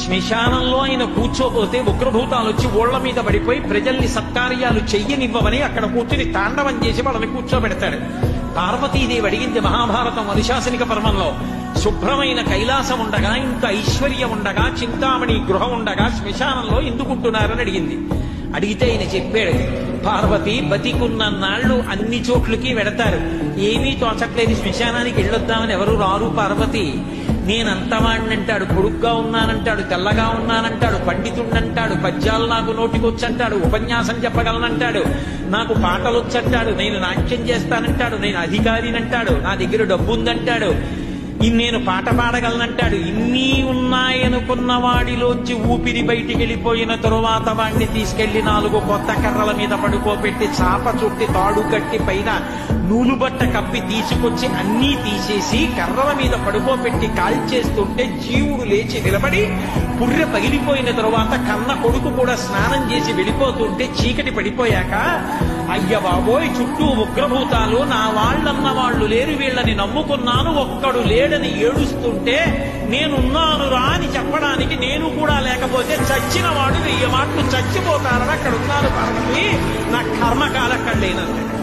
శ్మశానంలో ఆయన కూర్చోబోతే ఉగ్రభూతాలు వచ్చి ఓళ్ల మీద పడిపోయి ప్రజల్ని సత్కార్యాలు చెయ్యనివ్వమని అక్కడ కూర్చుని తాండవం చేసి వాళ్ళని కూర్చోబెడతాడు. పార్వతీదేవి అడిగింది మహాభారతం అనుశాసనిక పర్వంలో, శుభ్రమైన కైలాసం ఉండగా, ఇంత ఐశ్వర్యం ఉండగా, చింతామణి గృహం ఉండగా శ్మశానంలో ఎందుకుంటున్నారని అడిగింది. అడిగితే ఆయన చెప్పాడు, పార్వతి బతికున్న నాళ్లు అన్ని చోట్లకి వెడతారు, ఏమీ తోచట్లేదు, శ్మశానానికి వెళ్ళొద్దామని ఎవరు రారు పార్వతి. నేనంతవాణ్ణంటాడు, పొడుగ్గా ఉన్నానంటాడు, తెల్లగా ఉన్నానంటాడు, పండితుణ్ణంటాడు, పద్యాలు నాకు నోటికొచ్చంటాడు, ఉపన్యాసం చెప్పగలనంటాడు, నాకు పాటలొచ్చంటాడు, నేను నాట్యం చేస్తానంటాడు, నేను అధికారినంటాడు, నా దగ్గర డబ్బు ఉందంటాడు, నేను పాట పాడగలనంటాడు. ఇన్ని ఉన్నాయనుకున్న వాడిలోంచి ఊపిరి బయటికి వెళ్ళిపోయిన తరువాత వాడిని తీసుకెళ్లి 4 కొత్త కర్రల మీద పడుకోబెట్టి చాప చుట్టి తాడు కట్టి పైన నూలుబట్ట కప్పి తీసుకొచ్చి అన్నీ తీసేసి కర్రల మీద పడుకోబెట్టి కాల్చేస్తుంటే జీవుడు లేచి నిలబడి పుర్రె పగిలిపోయిన తరువాత కన్న కొడుకు కూడా స్నానం చేసి వెళ్ళిపోతుంటే చీకటి పడిపోయాక, అయ్య బాబోయ్ చుట్టూ ఉగ్రభూతాలు, నా వాళ్ళన్న వాళ్ళు లేరు, వీళ్ళని నమ్ముకున్నాను, ఒక్కడు లేడని ఏడుస్తుంటే నేనున్నాను రా అని చెప్పడానికి నేను కూడా లేకపోతే చచ్చిన వాడు 1000 మాటలు చచ్చిపోతారని అక్కడ ఉన్నారు పార్వతి, నా కర్మకాలక్కడ లేనన్నాడు.